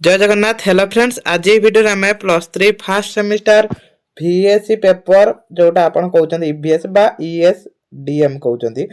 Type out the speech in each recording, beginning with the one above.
जय Jagannath. Hello friends, आज ये वीडियो आम +3 फास्ट सेमिस्टर VSC पेपर जोटा आपन कहउछन EVS बा ESDM कहउछन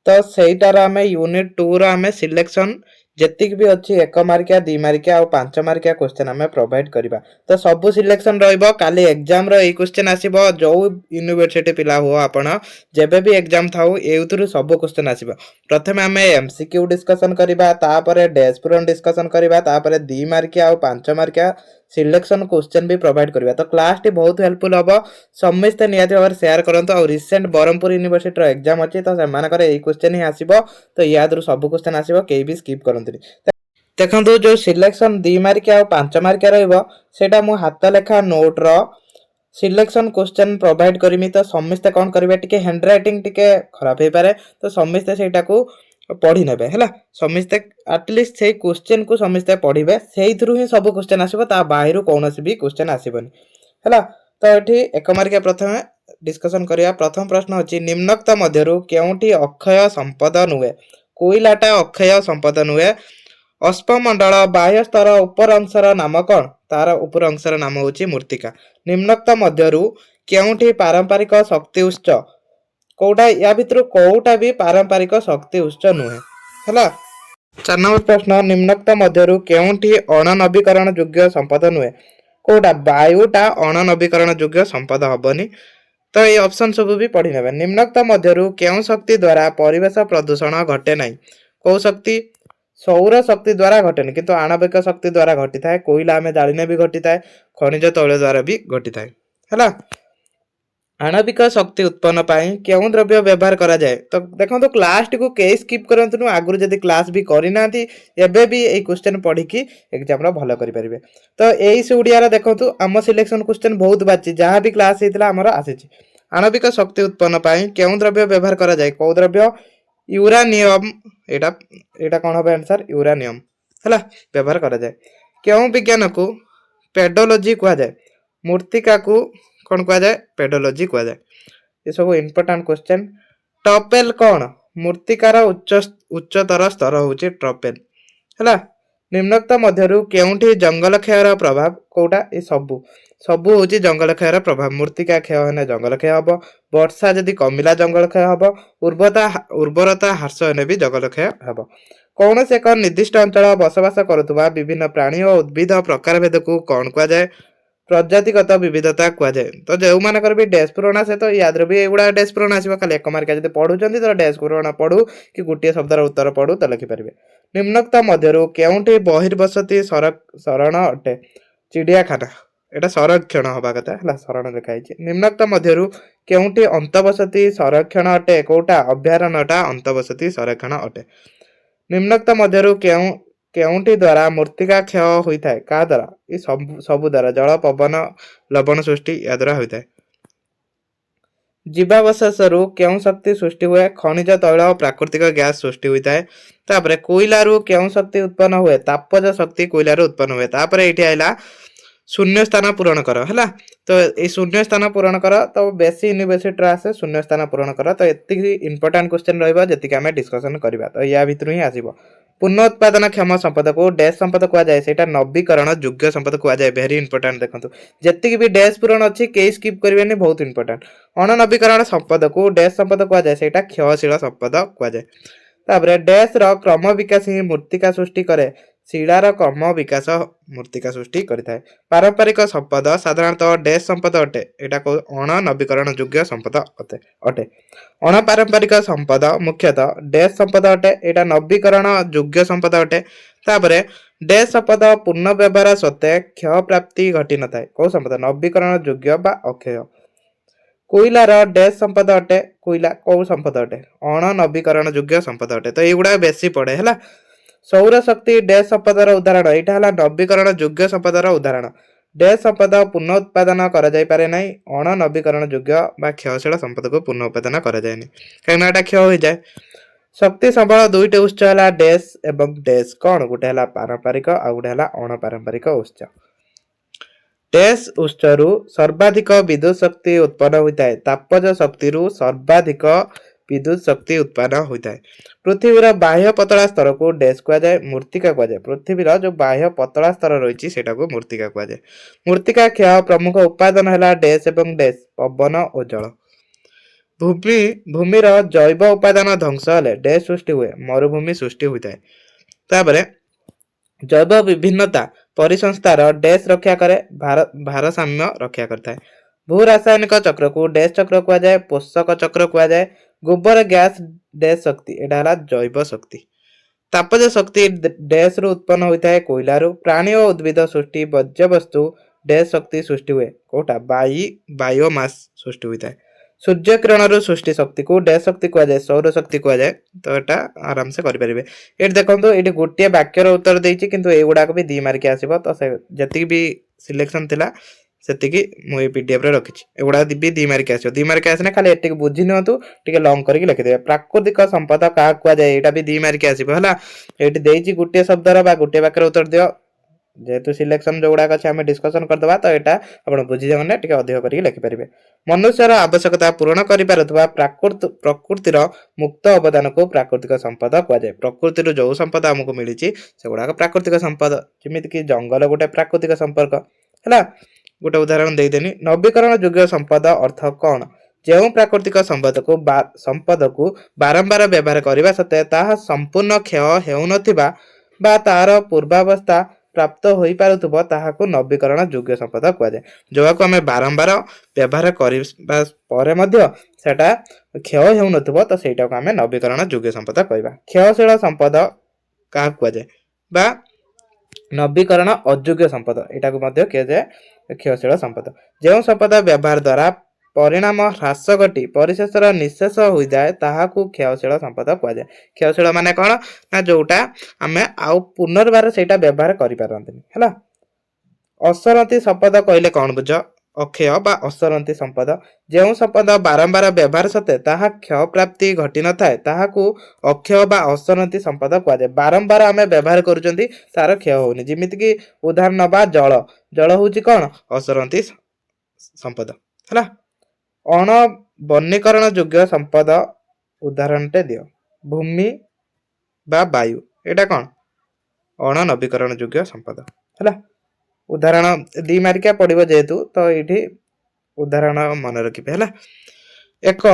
तो सेटार आम यूनिट 2 रो आम सिलेक्शन जेतिक भी अच्छी 1 मार्किया 2 मार्किया और 5 मार्किया क्वेश्चन आम प्रोवाइड करबा। तो सब सिलेक्शन रहइबो। काली एग्जाम रो ए क्वेश्चन आसीबो। जो यूनिवर्सिटी पिला हो आपण जेबे भी एग्जाम थाउ एउतरु सब क्वेश्चन आसीबो। प्रथमे आम MCQ डिस्कशन करबा, तापरे डैश पूरण डिस्कशन करबा, तापरे 2 मार्किया और 5 मार्किया सिलेक्शन क्वेश्चन भी प्रोवाइड करबा। तो क्लास टी बहुत हेल्पफुल हबो। समस्त नियाती भाव शेयर करंतु। और रिसेंट बरहमपुर यूनिवर्सिटी रो एग्जाम अछि तो से मानकर ए क्वेश्चन ही आसीबो। तो यादरु सब क्वेश्चन आसीबो, केही भी स्किप करंतुनी। देखंतु जो सिलेक्शन 2 मार्किया और 5 मार्किया रहइबो सेटा मु हाथ लेखा नोट रो सिलेक्शन क्वेश्चन प्रोवाइड करमी। तो समस्त कोन करबे, टिके हैंड राइटिंग टिके खराब हे पारे, तो समस्त सेटा को पढ़ी नेबे हैला। समस्त एटलीस्ट से क्वेश्चन को समस्त पढ़िबे, सेही थ्रू ही सब क्वेश्चन आसीबो। ता बाहिरु कोनोसी भी क्वेश्चन आसीबोनी हैला। तो एठी 1 मार्किया प्रथमे डिस्कशन करिया। प्रथम प्रश्न अछि, निम्नोक्त मध्यरु केउंटी अक्षय संपद नुहे? कोइलाटा अक्षय संपद नुहे। अश्वमंडल बाह्य स्तर उपर अंशर नाम कौन? तार उपर अंशर नाम होची मूर्तिका। निम्नोक्त मध्यरु केउंटी पारंपरिक शक्ति उत्स? कोउटा या भितरु कोउटा भी पारंपरिक शक्ति उत्स नुहे हैला। 4 नंबर प्रश्न, निम्नोक्त मध्यरु केउंटी अणनवीकरण योग्य संपद नुहे? कोउटा वायुटा अणनवीकरण योग्य संपद हबनी। तो ये ऑप्शन सब भी पढ़ी नेबे। निम्नोक्त मध्यरु केउ शक्ति द्वारा परिवेश प्रदूषण घटे नाही? को शक्ति? सौर शक्ति द्वारा घटेनि, किंतु आणविक शक्ति द्वारा घटी थाए। कोइला आमे जालिने भी घटी थाए, खनिज तैल द्वारा भी घटी थाए हैला। आणविक शक्ति उत्पन्न पाई केउ द्रव्य व्यवहार करा जाए? तो देखंतु क्लास टी को के स्किप करंतु। आगुरु जदी क्लास भी करि नाथि एबे भी ए क्वेश्चन पढ़ी की एग्जाम रो भलो करि परिबे। तो एई सुडिया रा देखंतु आम सिलेक्शन क्वेश्चन बहुत बाची, जहां भी क्लास हेतिला हमर आसीची। आणविक शक्ति उत्पन्न पाई केउ द्रव्य व्यवहार करा जाए? को द्रव्य? यूरानियम। एटा एटा कोन होबे आंसर? यूरानियम हैला व्यवहार करा जाए। केउ विज्ञान को पेडोलॉजी कहा जाए? मूर्तिका को कौन कहा जाए? पेडोलॉजी कहा जाए। ये सब इंपोर्टेंट क्वेश्चन। ट्रपेल कौन? मूर्तिकार उच्चतर स्तर होची ट्रपेल हैला। निम्नोक्त मध्यरु केउंठी जंगल क्षयर प्रभाव? कोउटा? ए सबु सबु होची जंगल क्षयर प्रभाव। मूर्तिका क्षय हेने जंगल क्षय हबो, वर्षा जदी कमिला जंगल क्षय हबो, उर्वरता ह्रास हेने भी जंगल क्षय हबो। कौन से एक निर्दिष्ट अंचल बसवास करुवा विभिन्न प्राणी और उद्भिद प्रकार भेद को कौन कहा जाए? प्रजातिगत विविधता कहा जाए। तो जो मानकर भी डैश पूरण आसे तो याद भी एगुड़ा डैश पूरण आसीबो। खाली 1 मार्किया जदी पढुचंदी तो डैश पूरण पढु कि गोटे शब्दर उत्तर पढु तो लिखि परिबे। निम्नोक्त मध्यरु केउंठी बहिर्बसती शरण अटे? चिड़ियाखाना। एटा संरक्षण हबा कथा हला, शरण लिखा हिची। निम्नोक्त मध्यरु केउंठी अंतबसती संरक्षण अटे? कोउटा? अभयारण्यटा अंतबसती संरक्षण अटे। निम्नोक्त मध्यरु केउंठी द्वारा मूर्तिका क्षय होई थाए? का द्वारा? ई सब द्वारा, जल पवन लवण सृष्टि या द्वारा होई थाए। जीवावशेषरु केउ शक्ति सृष्टि हुए? खनिज तैल और प्राकृतिक गैस सृष्टि होई थाए। तापरे कोइलारु केउ शक्ति उत्पन्न हुए? तापज शक्ति कोइलारु उत्पन्न हुए। तापरे एठी आइला शून्य स्थान पूरण कर हैला। तो ए शून्य स्थान पूरण कर। तो बेसी यूनिवर्सिटी आसे शून्य स्थान पूरण कर। तो एतिकी इंपोर्टेंट क्वेश्चन रहइबा जेतिकी हमें डिस्कशन करबा। तो या भितरु ही आसीबो। पुनः उत्पादन क्षम संपद को डैश संपद कहा जाए? सेटा नवीकरण योग्य संपद कहा जाए। वेरी इंपोर्टेंट देखंतु, जेतिकी भी डैश पूरण अछि के स्किप करबेनी, बहुत इंपोर्टेंट। अणनवीकरण संपद को डैश संपद कहा जाए? सेटा क्षयशील संपद कहा जाए। तापरे डैश रो क्रम विकास ही मूर्तिका सृष्टि करे? शिलार क्रम विकास मूर्तिका सृष्टि करिथाए। पारंपरिक संपद साधारणतः डैश संपद अटे? एटा को अणनवीकरण योग्य संपद अटे। अणपारंपरिक संपद मुख्यतः डैश संपद अटे? एटा नवीकरण योग्य संपद अटे। तापरे डैश संपद पूर्ण व्यवहार सत्वे क्षय प्राप्ति घटी न थाए? को संपद? नवीकरण योग्य बा अक्षय। कोइलार डैश संपद अटे? कोइला को संपद अटे? अणनवीकरण योग्य संपद अटे। तो एगुडा बेसी पड़े हैला। सौर शक्ति डैश संपदर उदाहरण? एटा हला नवीकरण योग्य संपदर उदाहरण। डैश संपद पुनः उत्पादन करा जाय पारे नै? अणनवीकरण योग्य बा क्षयशील संपद को पुनः उत्पादन करा जाय नै, काहेना एटा क्षय हो जाय। शक्ति संबल दुईटे उत्स हला डैश एवं डैश कोन? गुटे हला पारंपरिक आ गुटे हला अणपारंपरिक उत्स। डैश उत्सरु सर्वाधिक विद्युत शक्ति उत्पन्न होता है? तापज शक्ति सर्वाधिक विद्युत शक्ति उत्पन्न होता है। पृथ्वीर बाह्य पतला स्तर को डैश कहुए मृत्तिका कहुए। पृथ्वीर जो बाह्य पतला स्तर रही है मृत्तिका कहुए। मृत्तिका क्षय प्रमुख उपादान है डैश एवं डैश पवन और जल। भूमिर जैव उपादान ध्वंस हेले डैश सृष्टि हुए मरुभूमि सृष्टि होता है। तापर जैव विभिन्नता परिसंस्थार डैश रक्षा करे भारसाम्य रक्षा करता है। भू रासायनिक चक्र को डैश चक्र कहुए पोषक चक्र कहुए। गोबर गैस डैश शक्ति एटा जैव शक्ति। तापज शक्ति डैश रु उत्पन्न होता है कोयलारू। प्राणी और उद्भिद सृष्टि वर्ज्यवस्तु डैश शक्ति सृष्टि हुए कोटा बायोमास सृष्टि होता है। सूर्य किरण सृष्टि शक्ति को डैश शक्ति कहुए सौर शक्ति कहुए। तो यहाँ आराम से करेंगे। ये देखो ये गोटे वाक्यर उत्तर देती किंतु एगुड़ाक भी 2 मार्क आसो। तो जी भी सिलेक्शन थिला सेतिकी मुझे पीडीएफ रे रखी एगुड़ा भी 2 मार्क आसो। 2 मार्क आसने खाली एटिक बुझी नियंतु टिके लॉन्ग करके लिखिदेवे। प्राकृतिक संपदा क्या कहुए यहाँ भी 2 मार्क आसो है। ये देती गोटे शब्दर बा गोटे वाक्यर उत्तर दियो। जेहेतु सिलेक्शन जो गुड़ाक अच्छे आम डिस्कसन करदे तो यहाँ आप बुझीजे मैंने अधिक करके लिखिपारे। मनुष्यर आवश्यकता पूरण कर प्रकृतिर मुक्त अवदान को प्राकृतिक संपद कहुए। प्रकृतिर जो संपद आमको मिली से गुड़ाक प्राकृतिक संपद जमीक जंगल गोटे प्राकृतिक संपर्क है। गोटे उदाहरण देदेनी नवीकरण योग्य संपद अर्थ कौन? जो प्राकृतिक संपद को बारंबार व्यवहार करने सत्वे ताहा संपूर्ण क्षय हेउनथिबा बा तार पूर्वावस्था प्राप्त हो पारुथबो ताहाको नवीकरण योग्य संपद कहुए। जोको आम बारंबार व्यवहार करे मध्य सेटा क्षय हेउनथिबो तो सेटा को आम नवीकरण योग्य संपद कहबा। क्षयशील संपद क्या कहुए बा नवीकरण अयोग्य संपद एटा को मध्य कहुए क्षयशील संपद। जो संपद व्यवहार द्वारा परिणाम ह्रास घटी परिशेषर निशेष हो जाए ताहाकू क्षयशील संपद कहुए। क्षयशील माने कौन ना जोटा आम आउ पुनर्बार सेटा व्यवहार करि पारंतनी है। असरंती संपद कहले कौन बुझ? अक्षय बा असरंती संपद जो संपद बारंबार व्यवहार सत्वे ताहा क्षय प्राप्ति घटी न थाए ताहाकू अक्षय बा असरंती संपद कहुए। बारंबार आम व्यवहार करुचंती तार क्षय होनी। जिमिति कि उदाहरण बा जल जल होची कौन? असरंती संपद है। अण वनीकरण योग्य संपद उदाहरण टे दियो। भूमि बा वायु एटा कौन? अण नवीकरण योग्य संपद है। उदाहरण 2 मार्किया पड़ो जेहेतु तो ये उदाहरण मन रखिए है। एक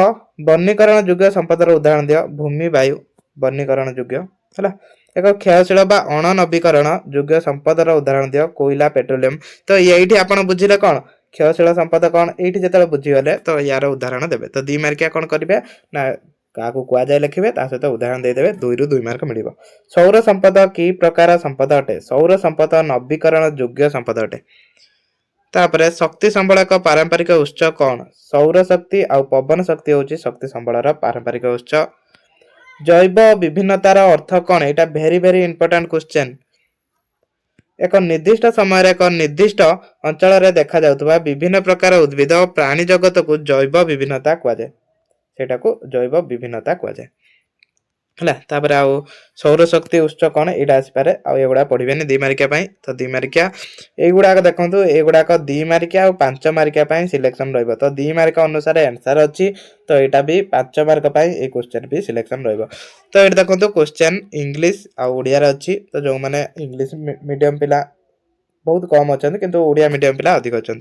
वनीकरण योग्य संपदर उदाहरण दियो। भूमि वायु वनीकरण योग्य है। एक क्षयशील बा अण नवीकरण योग्य संपदर उदाहरण दियो। कोयला पेट्रोलियम। तो ये आप बुझे कौन क्षयशील संपद कौन ये जो बुझीगले तो यार उदाहरण देवे। तो 2 मार्किया कौन करेंगे ना क्या कहुए लिखे सहित उदाहरण देदेवे 2 ରୁ 2 मार्क मिल। सौर संपद कि प्रकार संपद अटे? सौर संपद नवीकरण योग्य संपद अटे। तापर शक्ति संबल पारंपरिक उत्स कौन? सौर शक्ति आउ पवन शक्ति हूँ शक्ति संबल पारंपरिक उत्स। जैव विभिन्नतार अर्थ कौन? यहाँ भेरी भेरी इंपोर्टेंट क्वेश्चन। एक निर्दिष्ट समय एक निर्दिष्ट अंचल देखा जाउतबा विभिन्न प्रकार उद्भिद और प्राणी जगत को जैव विभिन्नता कहुए। सेटा को जैव विभिन्नता कहुए है। तापर आउ सौर शक्ति उत्स कौन यहाँ आसपे आउगुड़ा पढ़े 2 मार्किया। तो 2 मार्किया युवाक देखो युवाक 2 मार्किया और 5 मार्किया सिलेक्शन रही। तो 2 मार्क अनुसार आंसर अच्छी तो यहाँ भी 5 मार्क ये क्वेश्चन भी सिलेक्शन रही। तो ये देखो क्वेश्चन इंग्लिश आड़िया अच्छी। तो जो मैंने इंग्लिश मीडियम पिला बहुत कम अच्छा किंतु ओडिया मीडियम पिला अधिक अच्छा।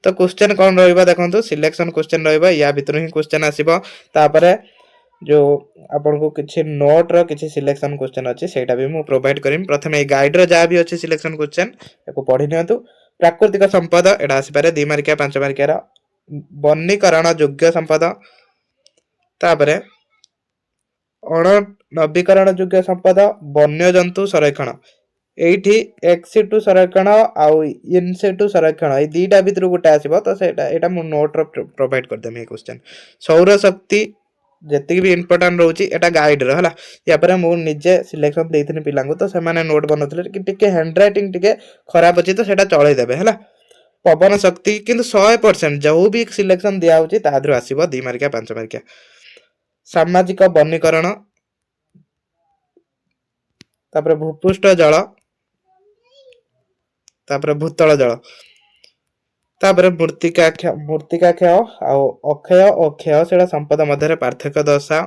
तो क्वेश्चन कौन रही देखो सिलेक्शन क्वेश्चन रही या भितर ही क्वेश्चन आसो। जो आपन को किसी नोट रो किसी सिलेक्शन क्वेश्चन अच्छी सेटा भी मु प्रोवाइड करिम। प्रथमे गाइड रो जहाँ भी अच्छी सिलेक्शन क्वेश्चन याको पढ़ी नियंतु। प्राकृतिक संपद एटा आसपारे 2 मार्किया 5 मार्किया। वनीकरण योग्य संपद तापरे अण नवीकरण योग्य संपद वन्यजंतु संरक्षण एठी एक्सिटू संरक्षण आउ इनसिटू संरक्षण ये 2टा भितर गोटे आसीबो। तो सेटा एटा मु नोट रो प्रोवाइड कर देम। ये क्वेश्चन सौर शक्ति जेतिक भी इंपोर्टेंट रोची एटा गाइड रो हला। या पर मु निजे सिलेक्शन देइथिनि पिलांगो तो से माने नोट बनौथिले कि टिके हैंड राइटिंग टिके खराब अछि तो सेटा चळै देबे हला। पवन शक्ति किंतु 100% जो भी सिलेक्शन दिया होची तादरो आसीबो 2 मार्किया 5 मार्किया। सामाजिक वनीकरण तापर भूपृष्ठ जल तापर भूतल जल तापर मूर्तिका क्षय आ अक्षय और क्षयशील संपद मध्य पार्थक्य दर्शाओ।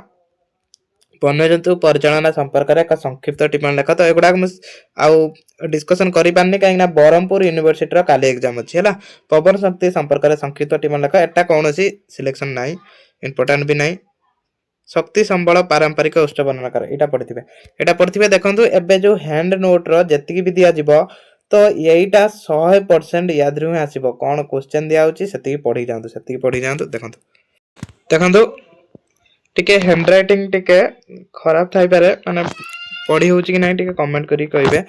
वन्यजंतु परिचालना संपर्क में एक संक्षिप्त टिप्पणी लेख। तो एगुड़ा आउ डिस्कसन करि पारनी कहीं ब्रह्मपुर यूनिवर्सिटी काली एग्जाम अच्छी है। पवन शक्ति संपर्क में संक्षिप्त टिप्पणी लेख। एटा कौन सिलेक्शन ना इंपोर्टाट भी ना। शक्ति संबल पारंपरिक उत्सव वर्णना कर एटा पढ़िथिबे देखंतु एबे जो हैंड नोट रो जति भी दिया जिवो तो एटा 100% याद रु आसीबो। कोन क्वेश्चन दिया होची सेति पढ़ी जांतु देखंतु टिके हैंड राइटिंग टिके खराब थाई पारे माने पढ़ी होची कि नै टिके कमेंट करी कहबे।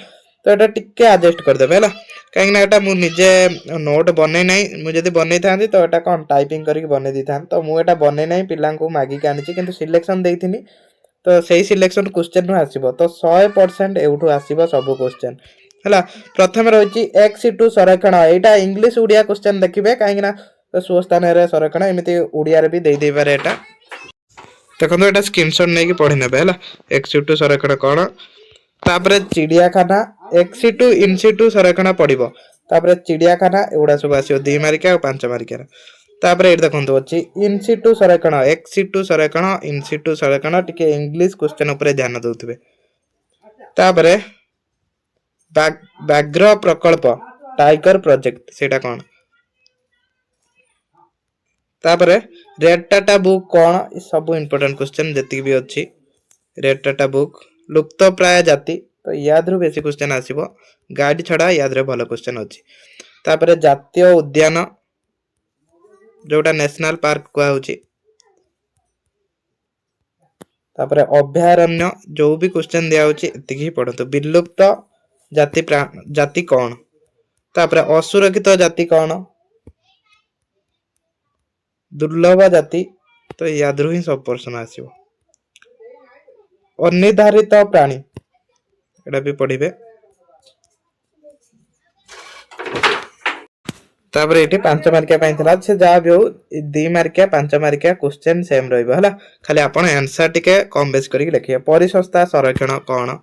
तो एटा टिके एडजस्ट कर देबे हला काहे ना एटा मु निजे नोट बनै नै मु जदी बनै थांदी तो एटा कोन टाइपिंग करी बनै दी थां। तो मु एटा बनै नै पिलां को मागी के आनिची किंतु सिलेक्शन देइथिनी तो सेही सिलेक्शन क्वेश्चन नु आसीबो। तो 100% एउठू आसीबो सब क्वेश्चन हला। प्रथम रहिची x2 संरक्षण एटा इंग्लिश उडिया क्वेश्चन देखिबे काहे ना सुस्थान रे संरक्षण एमिति उडिया रे भी देई दे पारे एटा देखो एटा स्क्रीनशॉट नै कि पढि नेबे हला। x2 संरक्षण कोन तापरे चिड़ियाखाना x2 in-situ संरक्षण पड़िबो तापरे चिड़ियाखाना एउडा सब आसीओ 2 मार्किया और 5 मार्किया तापरे एट देखंतु अछि in-situ संरक्षण x2 संरक्षण in-situ संरक्षण टिके इंग्लिश क्वेश्चन ऊपर ध्यान दउथबे। तापरे व्याघ्र प्रकल्प टाइगर प्रोजेक्ट सेटा कोन तापरे रेड टाटा बुक कोन सब इंपोर्टेंट क्वेश्चन जति भी अछि। रेड टाटा बुक लुप्त प्राय जाति तो याद रु बेसी क्वेश्चन आसीबो। गाड़ी छडा याद रे भलो क्वेश्चन अछि। तापरे जातीय उद्यान जोटा नेशनल पार्क को होची। तापरे अभयारण्य जो भी क्वेश्चन दिया होची एतिकी पढतो। विलुप्त जाति कोन तापरे असुरक्षित जाति कोन दुर्लभ जाति तो याद रु ही सब प्रश्न आसीबो। अनिर्धारित प्राणी एटा भी पढ़िबे। तापरे एठी 5 मार्किया पई थला से जा भी हो 2 मार्किया 5 मार्किया क्वेश्चन सेम रहइबो हला। खाली आपण आंसर टिके कम बेस करी लिखिए। परिसंस्था संरक्षण कोन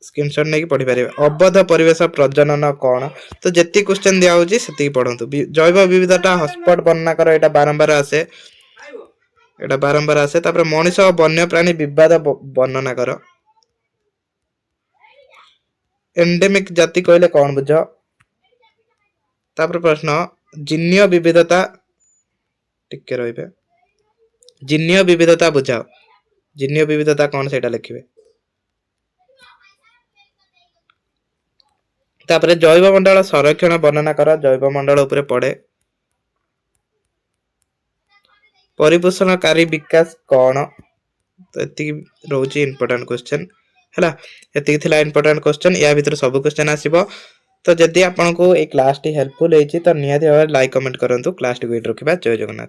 स्क्रीनशॉट नै कि पढ़ि पारिबे। अवध परिवेश प्रजनन कोन तो जेति क्वेश्चन दिया होची सेति पढंतु। जैव विविधता हॉटस्पॉट वर्णना कर एटा बारंबार आसे तापरे मनुष्य और वन्य प्राणी विवाद वर्णना कर। एंडेमिक जाति कहले कौन बुझ तापर प्रश्न जीन्य विविधता टिके रहिबे। जीन्य विविधता बुझाओ जीन्य विविधता कौन सेटा लिखिबे। तापर जैव मंडल संरक्षण वर्णना कर जैव मंडल ऊपर पड़े। परिपोषणकारी विकास कौन तो एति रोची इंपोर्टेंट क्वेश्चन हैला। एति थिला इंपोर्टेंट क्वेश्चन या भीतर सब क्वेश्चन आसीबो। तो जदि आपन को ए क्लास टी हेल्पफुल हेची तो निहाती भाबे लाइक कमेंट करंतु। क्लास टी को रखिबा। जय जगन्नाथ।